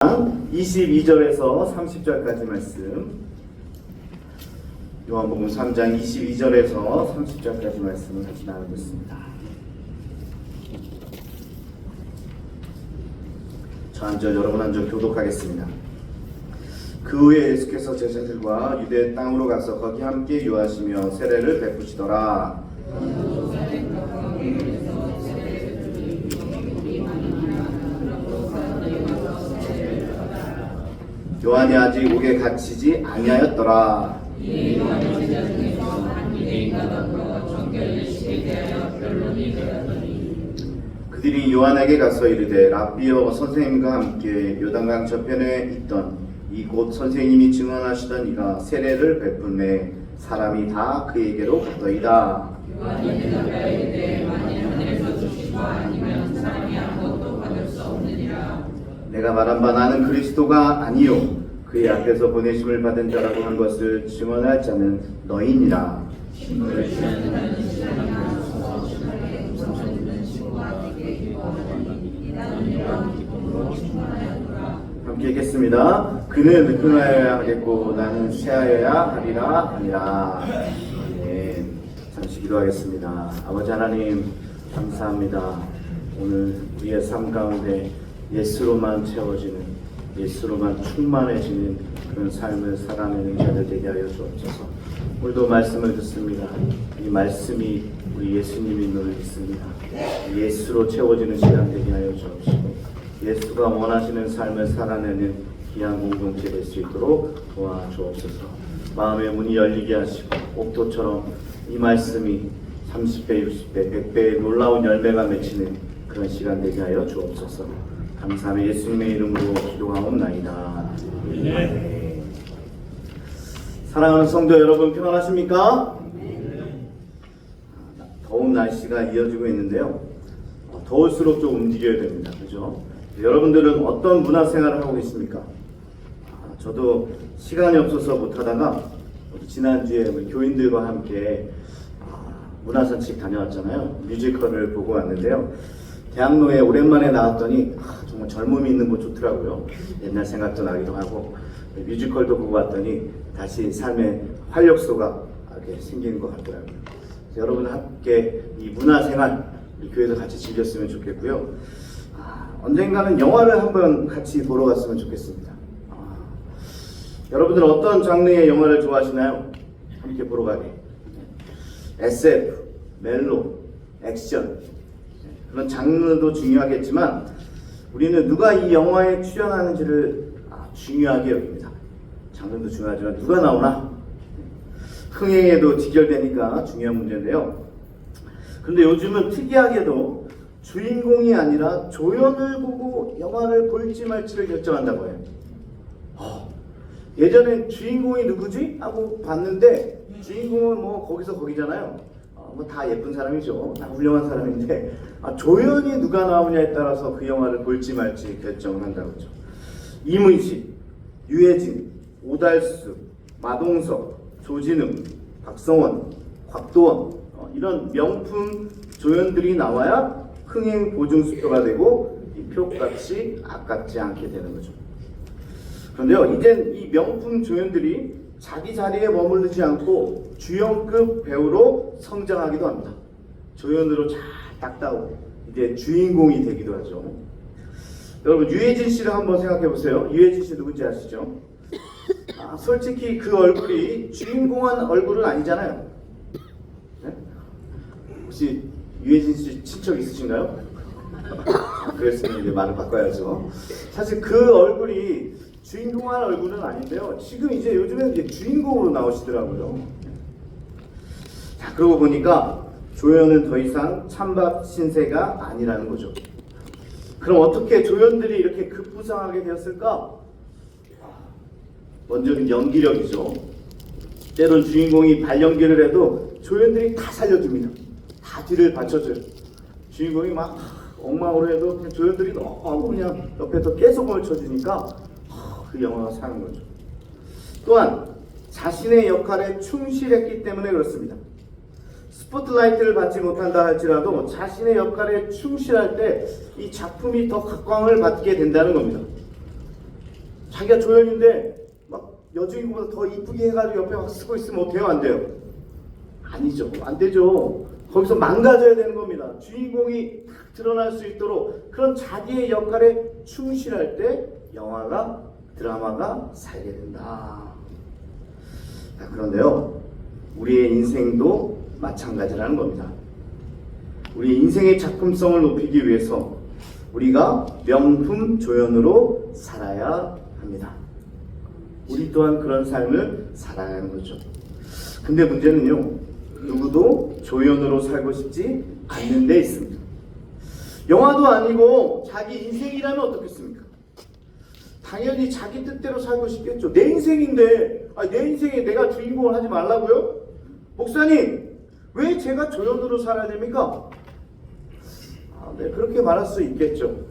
22절에서 30절까지 말씀, 요한복음 3장 22절에서 30절까지 말씀을 같이 나누겠습니다. 저 한 절 여러분 한 절 교독하겠습니다. 그 후에 예수께서 제자들과 유대 땅으로 가서 거기 함께 유하시며 세례를 베푸시더라. 요한이 아직 옥에 갇히지 아니하였더라. 그들이 요한에게 가서 이르되 랍비여, 선생님과 함께 요단강 저편에 있던 이곳 선생님이 증언하시던 이가 세례를 베풀매 사람이 다 그에게로 갔더이다. 요한이 대답하여 이르되 만일 하늘에서 주시고 아니면 사람이 아무것도 받을 수 없느니라. 내가 말한 바 나는 그리스도가 아니요 그의 앞에서 보내심을 받은 자라고 한 것을 증언할 자는 너희니라. 함께 읽겠습니다. 그는 흥하여야 하겠고 나는 쇠하여야 하리라 하니라. 네, 잠시 기도하겠습니다. 아버지 하나님 감사합니다. 오늘 우리의 삶 가운데 예수로만 채워지는, 예수로만 충만해지는 그런 삶을 살아내는 자들 되게 하여 주옵소서. 오늘도 말씀을 듣습니다. 이 말씀이 우리 예수님인 줄 믿습니다. 예수로 채워지는 시간 되게 하여 주옵시고 예수가 원하시는 삶을 살아내는 귀한 공동체 될 수 있도록 도와주옵소서. 마음의 문이 열리게 하시고 옥토처럼 이 말씀이 30배, 60배, 100배의 놀라운 열매가 맺히는 그런 시간 되게 하여 주옵소서. 감사하며 예수님의 이름으로 기도하옵나이다. 네. 사랑하는 성도 여러분, 평안하십니까? 더운 날씨가 이어지고 있는데요. 더울수록 좀 움직여야 됩니다. 그죠? 여러분들은 어떤 문화생활을 하고 계십니까? 저도 시간이 없어서 못하다가 지난주에 교인들과 함께 문화산책 다녀왔잖아요. 뮤지컬을 보고 왔는데요. 대학로에 오랜만에 나왔더니 정말 젊음이 있는 곳 좋더라고요. 옛날 생각도 나기도 하고 뮤지컬도 보고 왔더니 다시 삶의 활력소가 이렇게 생기는 것 같더라고요. 여러분 함께 이 문화생활 우리 교회도 같이 즐겼으면 좋겠고요. 언젠가는 영화를 한번 같이 보러 갔으면 좋겠습니다. 여러분들은 어떤 장르의 영화를 좋아하시나요? 함께 보러 가게. SF, 멜로, 액션 그런 장르도 중요하겠지만 우리는 누가 이 영화에 출연하는지를 중요하게 여깁니다. 장르도 중요하지만 누가 나오나 흥행에도 직결되니까 중요한 문제인데요. 그런데 요즘은 특이하게도 주인공이 아니라 조연을 보고 영화를 볼지 말지를 결정한다고 해요. 예전엔 주인공이 누구지? 하고 봤는데 주인공은 뭐 거기서 거기잖아요. 뭐 다 예쁜 사람이죠. 다 훌륭한 사람인데 조연이 누가 나오냐에 따라서 그 영화를 볼지 말지 결정을 한다고 하죠. 이문식, 유해진, 오달수, 마동석, 조진웅, 박성원, 곽도원 이런 명품 조연들이 나와야 흥행 보증수표가 되고 이 표값이 아깝지 않게 되는 거죠. 그런데요, 이젠 이 명품 조연들이 자기 자리에 머무르지 않고 주연급 배우로 성장하기도 합니다. 조연으로 잘 닦다오고 이제 주인공이 되기도 하죠. 여러분 유해진 씨를 한번 생각해 보세요. 유해진 씨 누군지 아시죠? 솔직히 그 얼굴이 주인공한 얼굴은 아니잖아요. 네? 혹시 유해진 씨 친척 있으신가요? 그랬으면 이제 말을 바꿔야죠. 사실 그 얼굴이 주인공한 얼굴은 아닌데요. 지금 이제 요즘에는 이제 주인공으로 나오시더라고요. 자, 그러고 보니까 조연은 더 이상 찬밥 신세가 아니라는 거죠. 그럼 어떻게 조연들이 이렇게 급부상하게 되었을까? 먼저는 연기력이죠. 때론 주인공이 발연기를 해도 조연들이 다 살려줍니다. 다 뒤를 받쳐줘요. 주인공이 막 엉망으로 해도 그냥 조연들이 너무 그냥 옆에서 깨소금을 쳐주니까 그 영화가 사는 거죠. 또한 자신의 역할에 충실했기 때문에 그렇습니다. 스포트라이트를 받지 못한다 할지라도 자신의 역할에 충실할 때 이 작품이 더 각광을 받게 된다는 겁니다. 자기가 조연인데 막 여주인공보다 더 이쁘게 해가지고 옆에 막 쓰고 있으면 어때요? 안 돼요? 아니죠. 안 되죠. 거기서 망가져야 되는 겁니다. 주인공이 딱 드러날 수 있도록 그런 자기의 역할에 충실할 때 영화가, 드라마가 살게 된다. 자, 그런데요, 우리의 인생도 마찬가지라는 겁니다. 우리 인생의 작품성을 높이기 위해서 우리가 명품 조연으로 살아야 합니다. 우리 또한 그런 삶을 살아야 하는 거죠. 근데 문제는요, 누구도 조연으로 살고 싶지 않는 데 있습니다. 영화도 아니고 자기 인생이라면 어떻겠습니까? 당연히 자기 뜻대로 살고 싶겠죠. 내 인생인데, 내 인생에 내가 주인공을 하지 말라고요? 목사님, 왜 제가 조연으로 살아야 됩니까? 네, 그렇게 말할 수 있겠죠.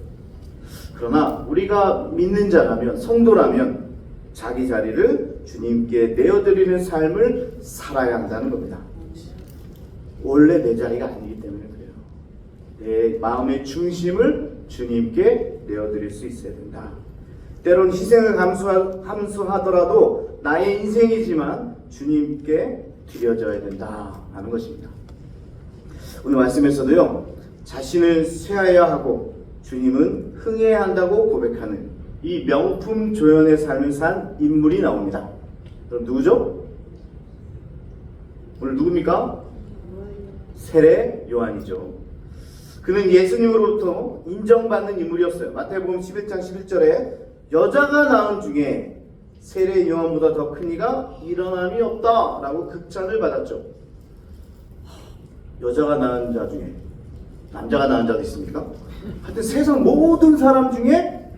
그러나 우리가 믿는 자라면, 성도라면 자기 자리를 주님께 내어드리는 삶을 살아야 한다는 겁니다. 원래 내 자리가 아니기 때문에 그래요. 내 마음의 중심을 주님께 내어드릴 수 있어야 된다. 때론 희생을 감수하더라도 나의 인생이지만 주님께 드려져야 된다 하는 것입니다. 오늘 말씀에서도요, 자신을 쇠하여야 하고 주님은 흥해야 한다고 고백하는 이 명품 조연의 삶을 산 인물이 나옵니다. 그럼 누구죠? 오늘 누굽니까? 세례 요한이죠. 그는 예수님으로부터 인정받는 인물이었어요. 마태복음 11장 11절에 여자가 낳은 중에 세례 요한보다 더 큰 이가 일어남이 없다 라고 극찬을 받았죠. 여자가 낳은 자 중에 남자가 낳은 자도 있습니까? 하여튼 세상 모든 사람 중에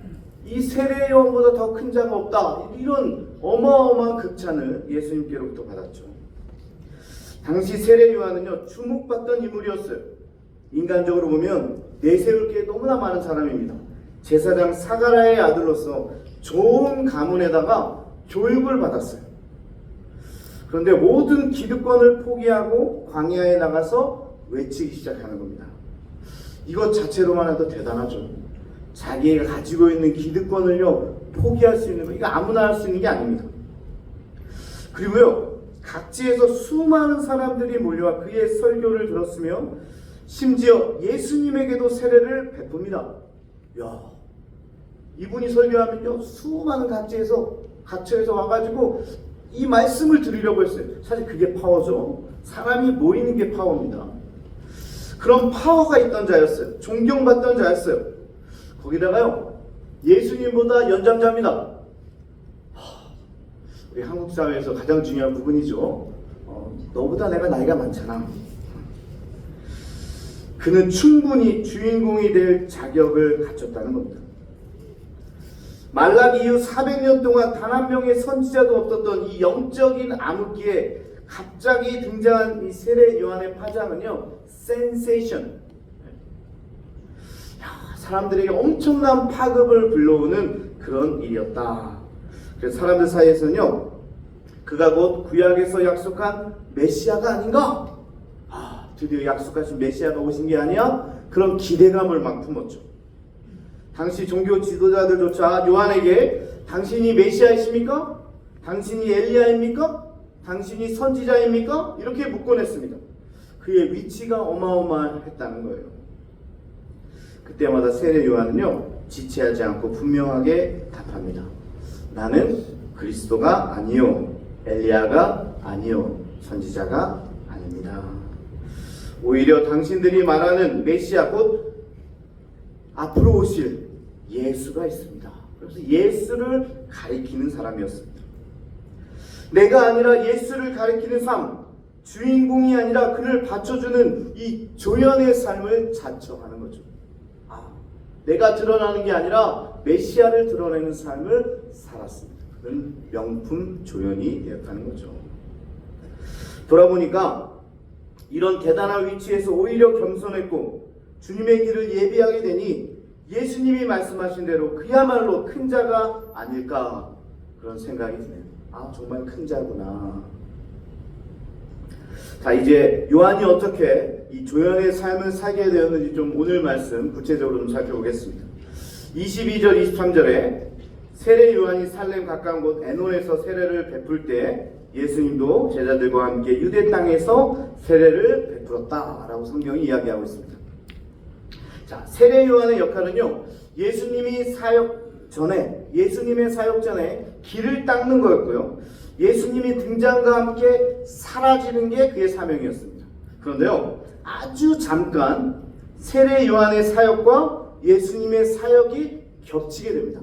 이 세례 요한보다 더 큰 자가 없다, 이런 어마어마한 극찬을 예수님께로부터 받았죠. 당시 세례 요한은요, 주목받던 인물이었어요. 인간적으로 보면 내세울 게 너무나 많은 사람입니다. 제사장 사가랴의 아들로서 좋은 가문에다가 교육을 받았어요. 그런데 모든 기득권을 포기하고 광야에 나가서 외치기 시작하는 겁니다. 이것 자체로만 해도 대단하죠. 자기가 가지고 있는 기득권을요, 포기할 수 있는 거, 이거 아무나 할 수 있는 게 아닙니다. 그리고요, 각지에서 수많은 사람들이 몰려와 그의 설교를 들었으며 심지어 예수님에게도 세례를 베풉니다. 야, 이분이 설교하면요, 수많은 각지에서 와가지고 이 말씀을 드리려고 했어요. 사실 그게 파워죠. 사람이 모이는 게 파워입니다. 그런 파워가 있던 자였어요. 존경받던 자였어요. 거기다가요, 예수님보다 연장자입니다. 우리 한국 사회에서 가장 중요한 부분이죠. 너보다 내가 나이가 많잖아. 그는 충분히 주인공이 될 자격을 갖췄다는 겁니다. 말라기 이후 400년 동안 단 한 명의 선지자도 없었던 이 영적인 암흑기에 갑자기 등장한 이 세례 요한의 파장은요, 센세이션, 사람들에게 엄청난 파급을 불러오는 그런 일이었다. 그래서 사람들 사이에서는요, 그가 곧 구약에서 약속한 메시아가 아닌가? 드디어 약속하신 메시아가 오신 게 아니야? 그런 기대감을 막 품었죠. 당시 종교 지도자들조차 요한에게 당신이 메시아이십니까? 당신이 엘리야입니까? 당신이 선지자입니까? 이렇게 묻곤 했습니다. 그의 위치가 어마어마했다는 거예요. 그때마다 세례 요한은요, 지체하지 않고 분명하게 답합니다. 나는 그리스도가 아니요, 엘리야가 아니요, 선지자가 아닙니다. 오히려 당신들이 말하는 메시아, 곧 앞으로 오실 예수가 있습니다. 그래서 예수를 가리키는 사람이었습니다. 내가 아니라 예수를 가리키는 삶, 주인공이 아니라 그를 받쳐주는 이 조연의 삶을 자청하는 거죠. 내가 드러나는 게 아니라 메시아를 드러내는 삶을 살았습니다. 그건 명품 조연이 되었다는 거죠. 돌아보니까 이런 대단한 위치에서 오히려 겸손했고 주님의 길을 예비하게 되니 예수님이 말씀하신 대로 그야말로 큰 자가 아닐까, 그런 생각이 드네요. 정말 큰 자구나. 자, 이제 요한이 어떻게 이 조연의 삶을 살게 되었는지 좀 오늘 말씀 구체적으로 좀 살펴보겠습니다. 22절 23절에 세례 요한이 살렘 가까운 곳 에논에서 세례를 베풀 때 예수님도 제자들과 함께 유대 땅에서 세례를 베풀었다라고 성경이 이야기하고 있습니다. 자, 세례 요한의 역할은요, 예수님의 사역 전에 길을 닦는 거였고요, 예수님이 등장과 함께 사라지는 게 그의 사명이었습니다. 그런데요, 아주 잠깐 세례 요한의 사역과 예수님의 사역이 겹치게 됩니다.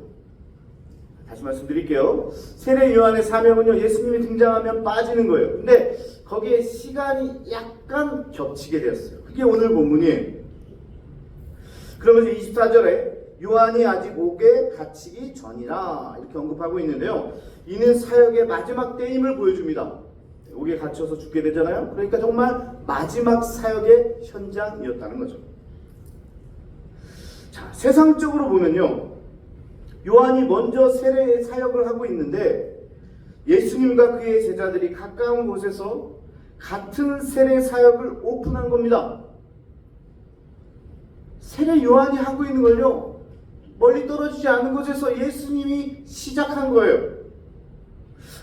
다시 말씀드릴게요. 세례 요한의 사명은요, 예수님이 등장하면 빠지는 거예요. 근데 거기에 시간이 약간 겹치게 되었어요. 그게 오늘 본문이에요. 그러면서 24절에 요한이 아직 옥에 갇히기 전이라 이렇게 언급하고 있는데요, 이는 사역의 마지막 때임을 보여줍니다. 옥에 갇혀서 죽게 되잖아요. 그러니까 정말 마지막 사역의 현장이었다는 거죠. 자, 세상적으로 보면요, 요한이 먼저 세례의 사역을 하고 있는데 예수님과 그의 제자들이 가까운 곳에서 같은 세례 사역을 오픈한 겁니다. 세례 요한이 하고 있는 걸요, 멀리 떨어지지 않은 곳에서 예수님이 시작한 거예요.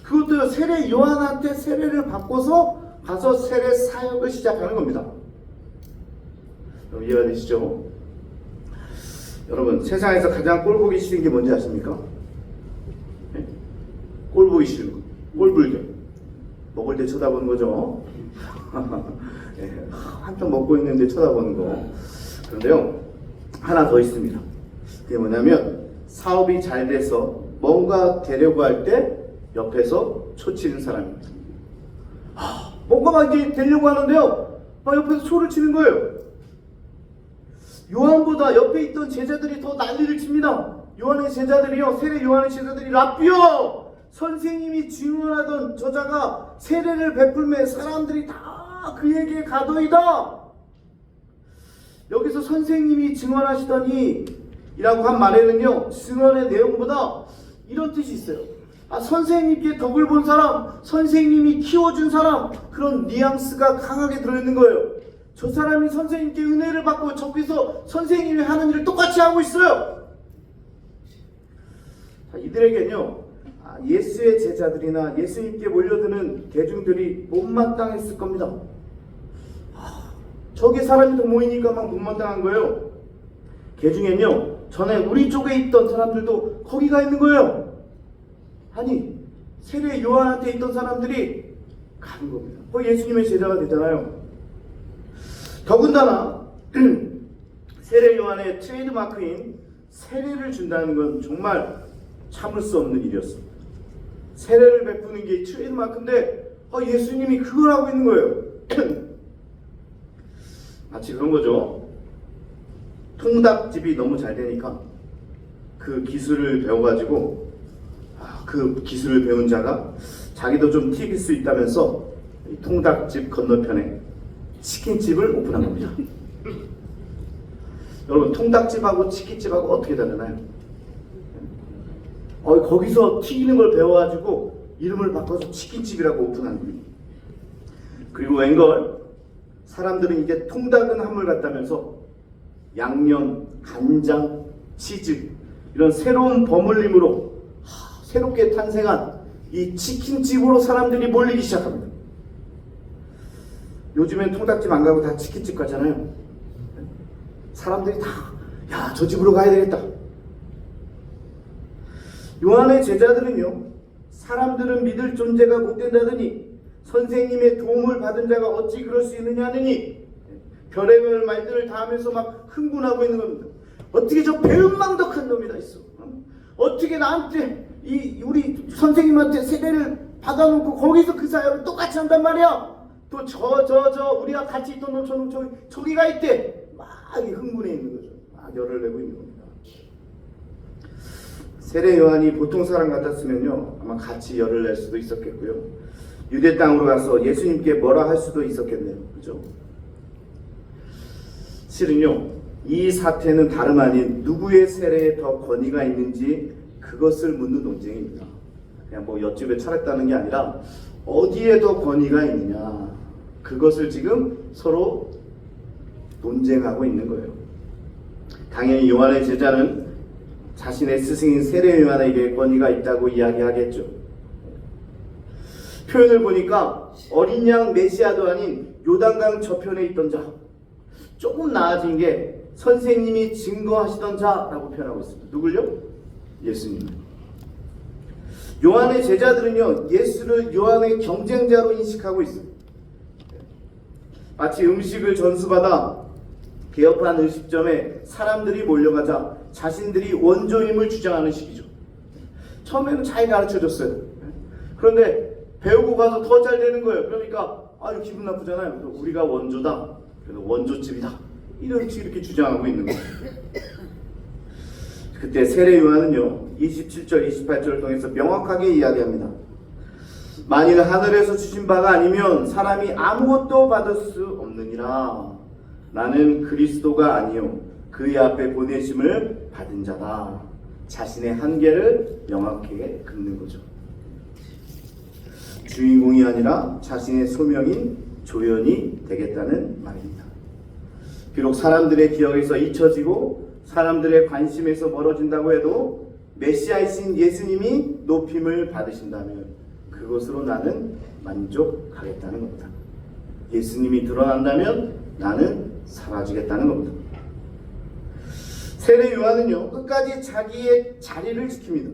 그것도요, 세례 요한한테 세례를 받고서 가서 세례 사역을 시작하는 겁니다. 여러분 이해가 되시죠? 여러분, 세상에서 가장 꼴보기 싫은 게 뭔지 아십니까? 네? 꼴보기 싫은 거, 꼴불견. 먹을 때 쳐다보는 거죠. 네, 한쪽 먹고 있는데 쳐다보는 거. 그런데요, 하나 더 있습니다. 그게 뭐냐면, 사업이 잘 돼서 뭔가 되려고 할 때 옆에서 초치는 사람입니다. 뭔가 막 이제 되려고 하는데요, 옆에서 초를 치는 거예요. 요한보다 옆에 있던 제자들이 더 난리를 칩니다. 요한의 제자들이요, 세례 요한의 제자들이 라삐요, 선생님이 증언하던 저자가 세례를 베풀매 사람들이 다 그에게 가더이다. 여기서 선생님이 증언하시더니 이라고 한 말에는요, 증언의 내용보다 이런 뜻이 있어요. 선생님께 덕을 본 사람, 선생님이 키워준 사람, 그런 뉘앙스가 강하게 들어있는 거예요. 저 사람이 선생님께 은혜를 받고 저기서 선생님이 하는 일을 똑같이 하고 있어요. 자, 이들에게는요, 예수의 제자들이나 예수님께 몰려드는 대중들이 못마땅했을 겁니다. 저기 사람이 더 모이니까 막 못마땅한 거예요. 그 중엔요, 전에 우리 쪽에 있던 사람들도 거기 가 있는 거예요. 아니, 세례 요한한테 있던 사람들이 가는 겁니다. 예수님의 제자가 되잖아요. 더군다나 세례 요한의 트레이드마크인 세례를 준다는 건 정말 참을 수 없는 일이었습니다. 세례를 베푸는 게 트레이드마크인데 예수님이 그걸 하고 있는 거예요. 마치 그런 거죠. 통닭집이 너무 잘 되니까 그 기술을 배워가지고 그 기술을 배운 자가 자기도 좀 튀길 수 있다면서 통닭집 건너편에 치킨집을 오픈한 겁니다. 여러분, 통닭집하고 치킨집하고 어떻게 다르나요? 거기서 튀기는 걸 배워가지고 이름을 바꿔서 치킨집이라고 오픈한 겁니다. 그리고 웬걸 사람들은 이제 통닭은 한물 같다면서 양념, 간장, 치즈 이런 새로운 버물림으로 새롭게 탄생한 이 치킨집으로 사람들이 몰리기 시작합니다. 요즘엔 통닭집 안 가고 다 치킨집 가잖아요. 사람들이 다 저 집으로 가야 되겠다. 요한의 제자들은요, 사람들은 믿을 존재가 못 된다더니 선생님의 도움을 받은 자가 어찌 그럴 수 있느냐 하느니 별의별 말들을 다 하면서 막 흥분하고 있는 겁니다. 어떻게 저 배은망덕한 놈이 다 있어. 어떻게 나한테 우리 선생님한테 세례를 받아놓고 거기서 그 사역을 똑같이 한단 말이야. 또 우리가 같이 있던 놈처럼 저기가 있대. 막 흥분해 있는 거죠. 막 열을 내고 있는 겁니다. 세례 요한이 보통 사람 같았으면요, 아마 같이 열을 낼 수도 있었겠고요, 유대 땅으로 가서 예수님께 뭐라 할 수도 있었겠네요. 그죠? 실은요, 이 사태는 다름 아닌 누구의 세례에 더 권위가 있는지 그것을 묻는 논쟁입니다. 그냥 뭐 옆집에 차렸다는 게 아니라 어디에 더 권위가 있느냐, 그것을 지금 서로 논쟁하고 있는 거예요. 당연히 요한의 제자는 자신의 스승인 세례 요한에게 권위가 있다고 이야기하겠죠. 표현을 보니까 어린 양 메시아도 아닌 요단강 저편에 있던 자, 조금 나아진 게 선생님이 증거하시던 자라고 표현하고 있습니다. 누굴요? 예수님. 요한의 제자들은요, 예수를 요한의 경쟁자로 인식하고 있습니다. 마치 음식을 전수받아 개업한 음식점에 사람들이 몰려가자 자신들이 원조임을 주장하는 식이죠. 처음에는 잘 가르쳐줬어요. 그런데 배우고 가서 더 잘 되는 거예요. 그러니까 아유 기분 나쁘잖아요. 그래서 우리가 원조다. 그래서 원조집이다. 이런 식으로 이렇게 주장하고 있는 거예요. 그때 세례 요한은요 27절 28절을 통해서 명확하게 이야기합니다. 만일 하늘에서 주신 바가 아니면 사람이 아무것도 받을 수 없느니라. 나는 그리스도가 아니요 그의 앞에 보내심을 받은 자다. 자신의 한계를 명확하게 긋는 거죠. 주인공이 아니라 자신의 소명인 조연이 되겠다는 말입니다. 비록 사람들의 기억에서 잊혀지고 사람들의 관심에서 멀어진다고 해도 메시아이신 예수님이 높임을 받으신다면 그것으로 나는 만족하겠다는 겁니다. 예수님이 드러난다면 나는 사라지겠다는 겁니다. 세례 요한은요 끝까지 자기의 자리를 지킵니다.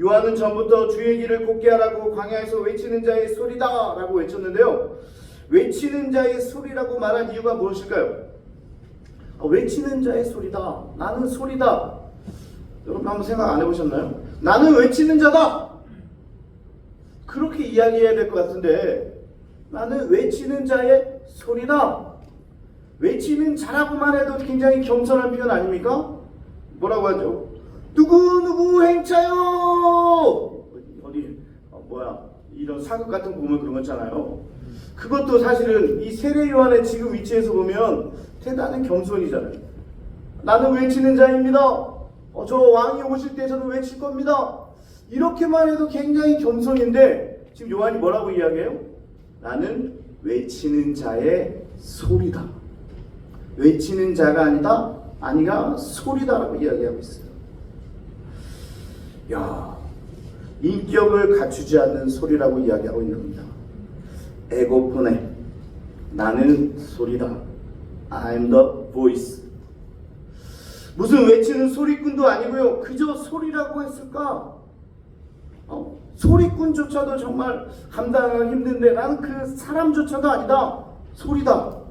요한은 전부터 주의 길을 곱게 하라고 광야에서 외치는 자의 소리다 라고 외쳤는데요, 외치는 자의 소리라고 말한 이유가 무엇일까요? 외치는 자의 소리다, 나는 소리다. 여러분 한번 생각 안 해보셨나요? 나는 외치는 자다, 그렇게 이야기해야 될 것 같은데 나는 외치는 자의 소리다. 외치는 자라고만 해도 굉장히 겸손한 표현 아닙니까? 뭐라고 하죠? 누구누구 행차요. 어디 이런 사극 같은 거 보면 그런 거 있잖아요. 그것도 사실은 이 세례 요한의 지금 위치에서 보면 대단한 겸손이잖아요. 나는 외치는 자입니다. 저 왕이 오실 때 저는 외칠 겁니다. 이렇게만 해도 굉장히 겸손인데 지금 요한이 뭐라고 이야기해요? 나는 외치는 자의 소리다. 외치는 자가 아니가 소리다라고 이야기하고 있어요. 야, 인격을 갖추지 않는 소리라고 이야기하고 있는 겁니다. 에고포네, 나는 소리다. I'm the voice. 무슨 외치는 소리꾼도 아니고요, 그저 소리라고 했을까? 소리꾼조차도 정말 감당하기 힘든데 나는 그 사람조차도 아니다. 소리다.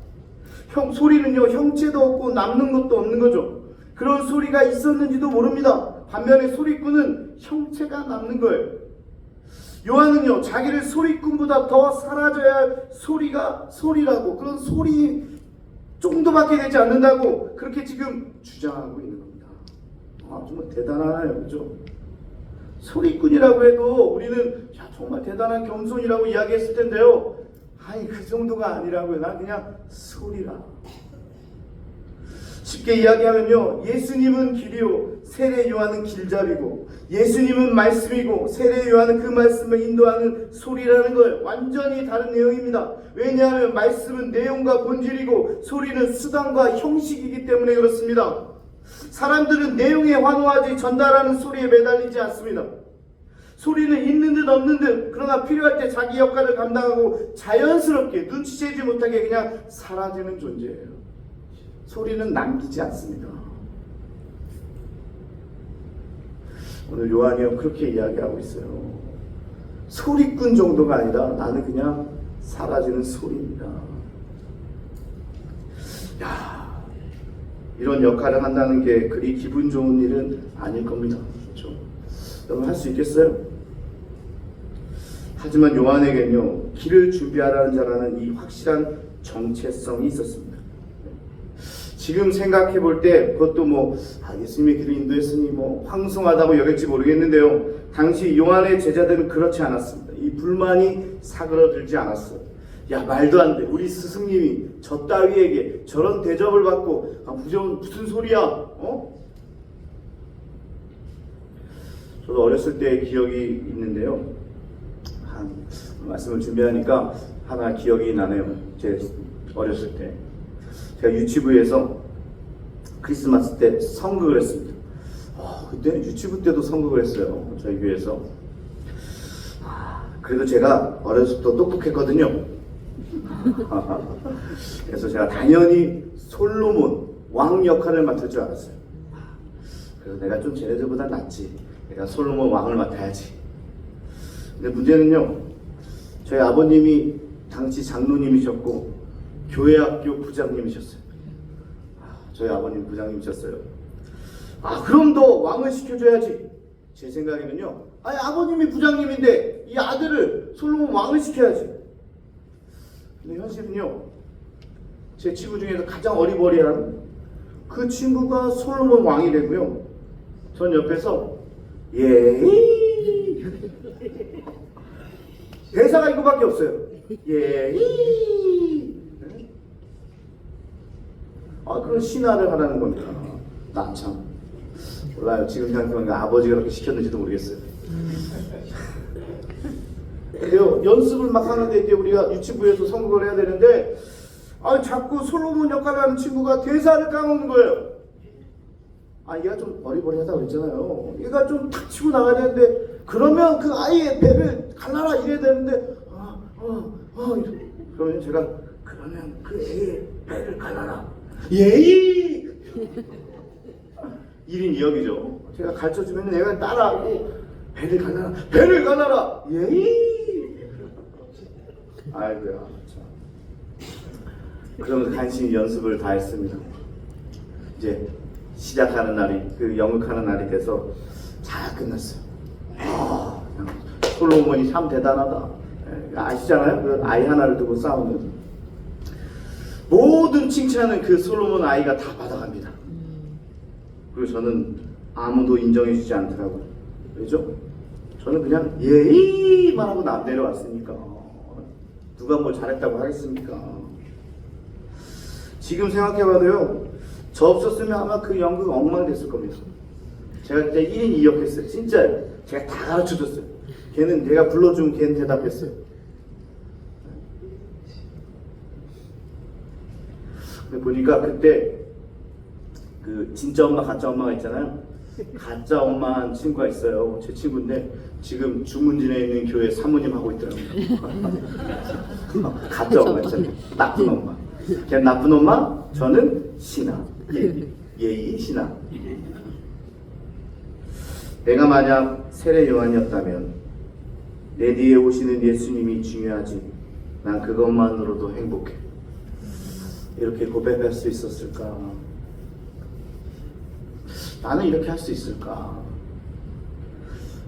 소리는요 형체도 없고 남는 것도 없는 거죠. 그런 소리가 있었는지도 모릅니다. 반면에 소리꾼은 형체가 남는 거예요. 요한은요 자기를 소리꾼보다 더 사라져야 할 소리가 소리라고, 그런 소리 정도밖에 되지 않는다고 그렇게 지금 주장하고 있는 겁니다. 정말 대단하네요, 그렇죠? 소리꾼이라고 해도 우리는 야, 정말 대단한 겸손이라고 이야기했을 텐데요, 아니 그 정도가 아니라고요. 난 그냥 소리라. 쉽게 이야기하면요, 예수님은 길이요 세례 요한은 길잡이고, 예수님은 말씀이고 세례 요한은 그 말씀을 인도하는 소리라는 거예요. 완전히 다른 내용입니다. 왜냐하면 말씀은 내용과 본질이고 소리는 수단과 형식이기 때문에 그렇습니다. 사람들은 내용에 환호하지 전달하는 소리에 매달리지 않습니다. 소리는 있는 듯 없는 듯, 그러나 필요할 때 자기 역할을 감당하고 자연스럽게 눈치채지 못하게 그냥 사라지는 존재예요. 소리는 남기지 않습니다. 오늘 요한이요 그렇게 이야기하고 있어요. 소리꾼 정도가 아니라 나는 그냥 사라지는 소리입니다. 야, 이런 역할을 한다는 게 그리 기분 좋은 일은 아닐 겁니다. 그렇죠? 여러분 할 수 있겠어요? 하지만 요한에게는요 길을 준비하라는 자라는 이 확실한 정체성이 있었습니다. 지금 생각해 볼 때 그것도 예수님의 길을 인도했으니 황송하다고 여길지 모르겠는데요, 당시 요한의 제자들은 그렇지 않았습니다. 이 불만이 사그러들지 않았어요. 야, 말도 안 돼. 우리 스승님이 저 따위에게 저런 대접을 받고 무슨 소리야? 저도 어렸을 때 기억이 있는데요, 말씀을 준비하니까 하나 기억이 나네요. 제 어렸을 때 제가 유치부에서 크리스마스 때 성극을 했습니다. 그때는 유치부 때도 선곡을 했어요. 저희 교회에서. 그래도 제가 어렸을 때 똑똑했거든요. 그래서 제가 당연히 솔로몬 왕 역할을 맡을 줄 알았어요. 그래서 내가 좀 쟤네들보다 낫지. 내가 솔로몬 왕을 맡아야지. 근데 문제는요, 저희 아버님이 당시 장로님이셨고 교회학교 부장님이셨어요. 저희 아버님 부장님이셨어요. 그럼 너 왕을 시켜줘야지. 제 생각에는요, 아니 아버님이 부장님인데 이 아들을 솔로몬 왕을 시켜야지. 근데 현실은요, 제 친구 중에서 가장 어리버리한 그 친구가 솔로몬 왕이 되고요, 전 옆에서 예이 대사가 이거밖에 없어요. 예이. 그런 신화를 하라는 겁니다. 나 참 몰라요. 지금 생각해보니까 아버지가 그렇게 시켰는지도 모르겠어요. 근데요, 연습을 막 하는데 이제 우리가 유치부에서 선곡을 해야 되는데 자꾸 솔로몬 역할을 하는 친구가 대사를 까먹는 거예요. 얘가 좀 어리버리하다고 그랬잖아요. 얘가 좀 탁 치고 나가야 되는데, 그러면 그 아이의 배를 갈라라 이래야 되는데, 그러면 제가, 그러면 그 애의 배를 갈라라. 예이! 1인 2역이죠. 제가 가르쳐주면 애가 따라하고, 배를 갈라라. 배를 갈라라! 예이! 아이고야, 참. 그러면서 간신히 연습을 다 했습니다. 이제, 시작하는 날이, 그 연극하는 날이 돼서 잘 끝났어요. 솔로몬이 참 대단하다. 아시잖아요? 그 아이 하나를 두고 싸우는. 모든 칭찬은 그 솔로몬 아이가 다 받아갑니다. 그리고 저는 아무도 인정해주지 않더라고요. 왜죠? 저는 그냥 예의만 하고 내려왔으니까. 누가 뭘 잘했다고 하겠습니까? 지금 생각해봐도요, 저 없었으면 아마 그 연극 엉망됐을 겁니다. 제가 그때 1인 2역 했어요. 진짜요. 제가 다 가르쳐줬어요. 걔는 내가 불러주면 걔는 대답했어요. 근데 보니까 그때 그 진짜 엄마 가짜 엄마가 있잖아요. 가짜 엄마 한 친구가 있어요. 제 친구인데 지금 주문진에 있는 교회 사모님 하고 있더라고요. 가짜 엄마 있잖아요. 나쁜 엄마. 걔는 나쁜 엄마, 저는 신하. 예의 신하. 내가 만약 세례 요한이었다면 내 뒤에 오시는 예수님이 중요하지. 난 그것만으로도 행복해. 이렇게 고백할 수 있었을까? 나는 이렇게 할 수 있을까?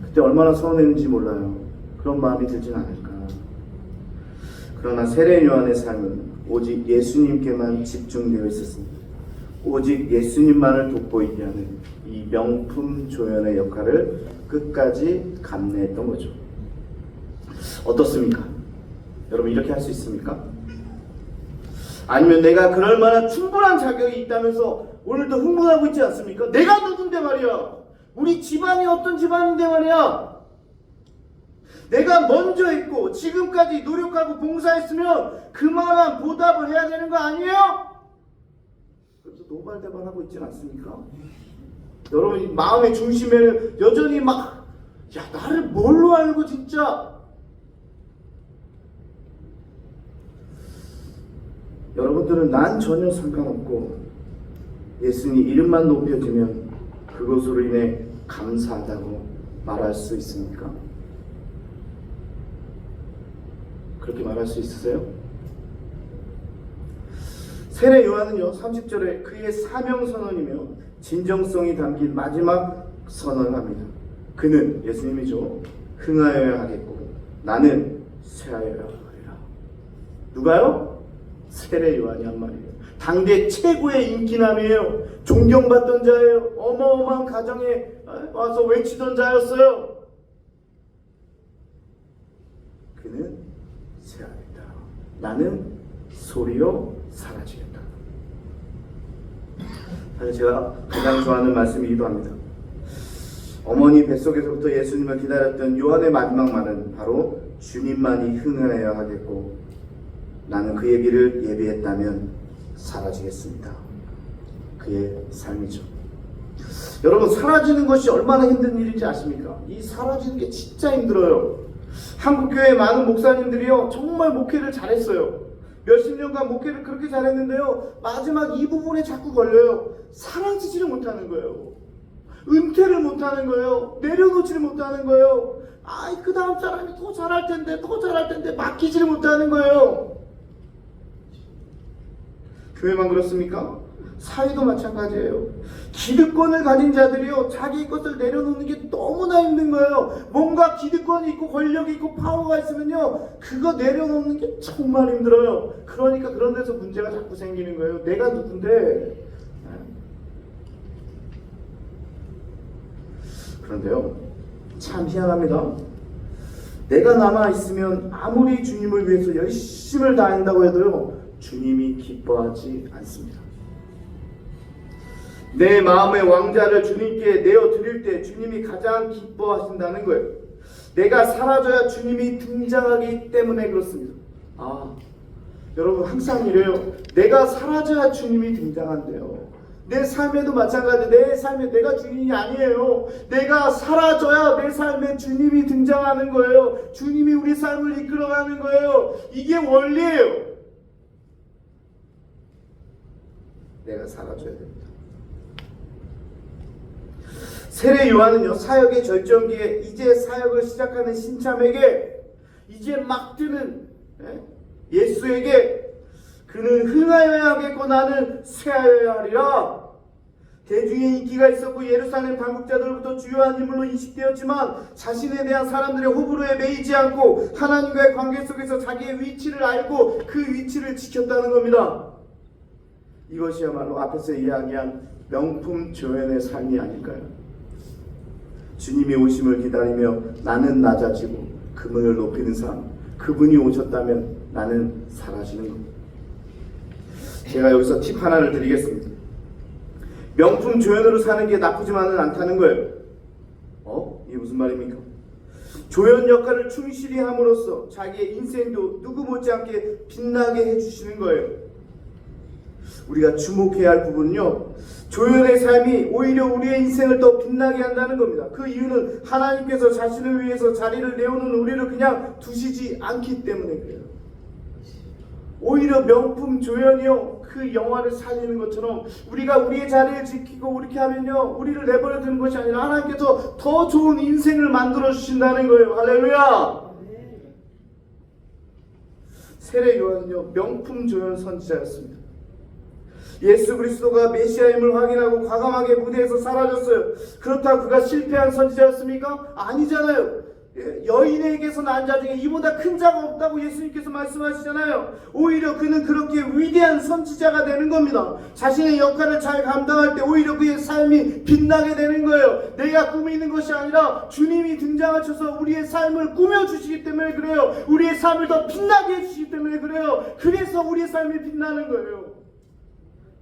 그때 얼마나 서운했는지 몰라요. 그런 마음이 들진 않을까? 그러나 세례 요한의 삶은 오직 예수님께만 집중되어 있었습니다. 오직 예수님만을 돋보이게 하는 이 명품 조연의 역할을 끝까지 감내했던 거죠. 어떻습니까? 여러분 이렇게 할 수 있습니까? 아니면 내가 그럴 만한 충분한 자격이 있다면서 오늘도 흥분하고 있지 않습니까? 내가 누군데 말이야. 우리 집안이 어떤 집안인데 말이야. 내가 먼저 했고 지금까지 노력하고 봉사했으면 그만한 보답을 해야 되는 거 아니에요? 그래서 노발대발하고 있지는 않습니까? 여러분 마음의 중심에는 여전히 막 나를 뭘로 알고 진짜. 여러분들은 난 전혀 상관없고 예수님 이름만 높여지면 그것으로 인해 감사하다고 말할 수 있습니까? 그렇게 말할 수 있으세요? 세례 요한은요 30절에 그의 사명 선언이며 진정성이 담긴 마지막 선언을 합니다. 그는 예수님이죠. 흥하여야 하겠고 나는 쇠하여야 하리라. 누가요? 세례 요한이 한 말이에요. 당대 최고의 인기남이에요. 존경받던 자예요. 어마어마한 가정에 와서 외치던 자였어요. 그는 쇠하겠다. 나는 소리로 사라지겠다. 사실 제가 가장 좋아하는 말씀이기도 합니다. 어머니 뱃속에서부터 예수님을 기다렸던 요한의 마지막 말은 바로 주님만이 흥하여야 하겠고 나는 그의 길을 예비했다면 사라지겠습니다. 그의 삶이죠. 여러분, 사라지는 것이 얼마나 힘든 일인지 아십니까? 이 사라지는 게 진짜 힘들어요. 한국교회 많은 목사님들이요, 정말 목회를 잘했어요. 몇십 년간 목회를 그렇게 잘했는데요, 마지막 이 부분에 자꾸 걸려요. 사라지지를 못하는 거예요. 은퇴를 못하는 거예요. 내려놓지를 못하는 거예요. 아이, 그 다음 사람이 더 잘할 텐데, 더 잘할 텐데 맡기지를 못하는 거예요. 교회만 그렇습니까? 사회도 마찬가지예요. 기득권을 가진 자들이요, 자기 것을 내려놓는 게 너무나 힘든 거예요. 뭔가 기득권이 있고 권력이 있고 파워가 있으면요, 그거 내려놓는 게 정말 힘들어요. 그러니까 그런 데서 문제가 자꾸 생기는 거예요. 내가 누군데? 그런데요, 참 희한합니다. 내가 남아있으면 아무리 주님을 위해서 열심을 다한다고 해도요, 주님이 기뻐하지 않습니다. 내 마음의 왕자를 주님께 내어드릴 때 주님이 가장 기뻐하신다는 거예요. 내가 사라져야 주님이 등장하기 때문에 그렇습니다. 여러분, 항상 이래요. 내가 사라져야 주님이 등장한대요. 내 삶에도 마찬가지. 내 삶에 내가 주인이 아니에요. 내가 사라져야 내 삶에 주님이 등장하는 거예요. 주님이 우리 삶을 이끌어가는 거예요. 이게 원리예요. 내가 사라져야 됩니다. 세례 요한은요, 사역의 절정기에 이제 사역을 시작하는 신참에게, 이제 막 뜨는 예수에게, 그는 흥하여야 하겠고 나는 쇠하여야 하리라. 대중의 인기가 있었고 예루살렘 당국자들로부터 주요한 인물로 인식되었지만 자신에 대한 사람들의 호불호에 매이지 않고 하나님과의 관계 속에서 자기의 위치를 알고 그 위치를 지켰다는 겁니다. 이것이야말로 앞에서 이야기한 명품 조연의 삶이 아닐까요? 주님이 오심을 기다리며 나는 낮아지고 그분을 높이는 삶, 그분이 오셨다면 나는 사라지는 겁니다. 제가 여기서 팁 하나를 드리겠습니다. 명품 조연으로 사는 게 나쁘지만은 않다는 거예요. 이게 무슨 말입니까? 조연 역할을 충실히 함으로써 자기의 인생도 누구 못지않게 빛나게 해주시는 거예요. 우리가 주목해야 할 부분은요, 조연의 삶이 오히려 우리의 인생을 더 빛나게 한다는 겁니다. 그 이유는 하나님께서 자신을 위해서 자리를 내오는 우리를 그냥 두시지 않기 때문에 그래요. 오히려 명품 조연이요, 그 영화를 살리는 것처럼 우리가 우리의 자리를 지키고 이렇게 하면요, 우리를 내버려 두는 것이 아니라 하나님께서 더 좋은 인생을 만들어 주신다는 거예요. 할렐루야. 세례 요한은요, 명품 조연 선지자였습니다. 예수 그리스도가 메시아임을 확인하고 과감하게 무대에서 사라졌어요. 그렇다고 그가 실패한 선지자였습니까? 아니잖아요. 여인에게서 난 자 중에 이보다 큰 자가 없다고 예수님께서 말씀하시잖아요. 오히려 그는 그렇게 위대한 선지자가 되는 겁니다. 자신의 역할을 잘 감당할 때 오히려 그의 삶이 빛나게 되는 거예요. 내가 꾸미는 것이 아니라 주님이 등장하셔서 우리의 삶을 꾸며주시기 때문에 그래요. 우리의 삶을 더 빛나게 해주시기 때문에 그래요. 그래서 우리의 삶이 빛나는 거예요.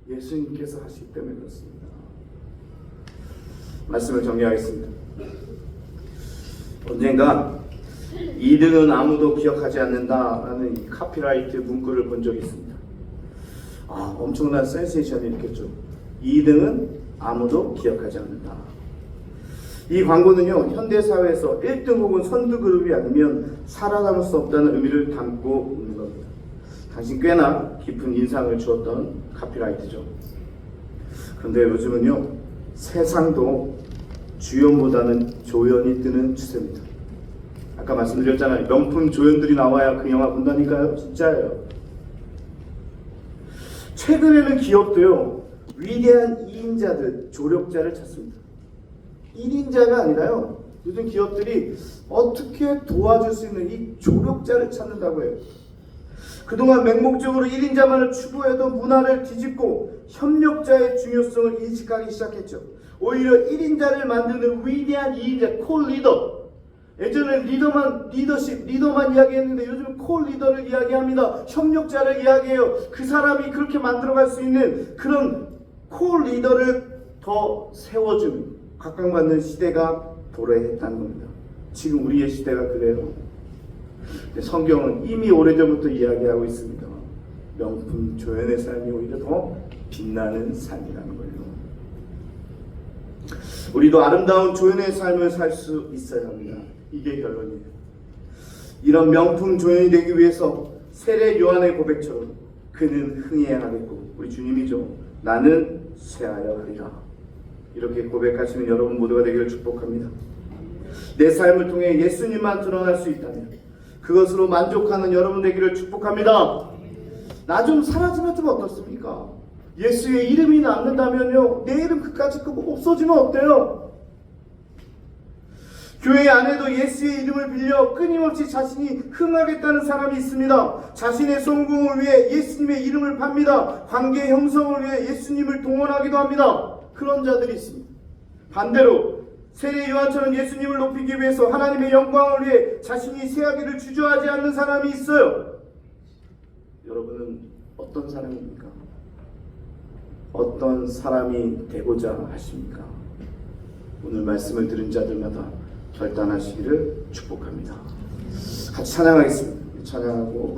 예수님께서 하시기 때문에 그렇습니다. 말씀을 정리하겠습니다. 언젠가 2등은 아무도 기억하지 않는다라는 이 카피라이트 문구를 본 적이 있습니다. 엄청난 센세이션이 있겠죠. 2등은 아무도 기억하지 않는다. 이 광고는요, 현대사회에서 1등 혹은 선두그룹이 아니면 살아남을 수 없다는 의미를 담고 있는 겁니다. 당신 꽤나 깊은 인상을 주었던 카피라이트죠. 그런데 요즘은요, 세상도 주연보다는 조연이 뜨는 추세입니다. 아까 말씀드렸잖아요. 명품 조연들이 나와야 그 영화 본다니까요. 진짜예요. 최근에는 기업도요, 위대한 2인자들, 조력자를 찾습니다. 1인자가 아니라요, 요즘 기업들이 어떻게 도와줄 수 있는 이 조력자를 찾는다고 해요. 그동안 맹목적으로 1인자만을 추구해도 문화를 뒤집고 협력자의 중요성을 인식하기 시작했죠. 오히려 1인자를 만드는 위대한 2인자, 콜 리더. 예전에 리더만 이야기했는데 요즘 콜 리더를 이야기합니다. 협력자를 이야기해요. 그 사람이 그렇게 만들어갈 수 있는 그런 콜 리더를 더 세워주는, 각광받는 시대가 도래했다는 겁니다. 지금 우리의 시대가 그래요. 성경은 이미 오래전부터 이야기하고 있습니다. 명품 조연의 삶이 오히려 더 빛나는 삶이라는 거예요. 우리도 아름다운 조연의 삶을 살 수 있어야 합니다. 이게 결론이에요. 이런 명품 조연이 되기 위해서 세례 요한의 고백처럼 그는 흥해야 하겠고, 우리 주님이죠. 나는 쇠하여 하리라. 이렇게 고백하시는 여러분 모두가 되기를 축복합니다. 내 삶을 통해 예수님만 드러날 수 있다면 그것으로 만족하는 여러분 되기를 축복합니다. 나 좀 사라지면 좀 어떻습니까? 예수의 이름이 남는다면요, 내 이름 그까짓 거 없어지면 어때요? 교회 안에도 예수의 이름을 빌려 끊임없이 자신이 흥하겠다는 사람이 있습니다. 자신의 성공을 위해 예수님의 이름을 팝니다. 관계 형성을 위해 예수님을 동원하기도 합니다. 그런 자들이 있습니다. 반대로 세례 요한처럼 예수님을 높이기 위해서 하나님의 영광을 위해 자신이 세하기를 주저하지 않는 사람이 있어요. 여러분은 어떤 사람입니까? 어떤 사람이 되고자 하십니까? 오늘 말씀을 들은 자들마다 결단하시기를 축복합니다. 같이 찬양하겠습니다. 찬양하고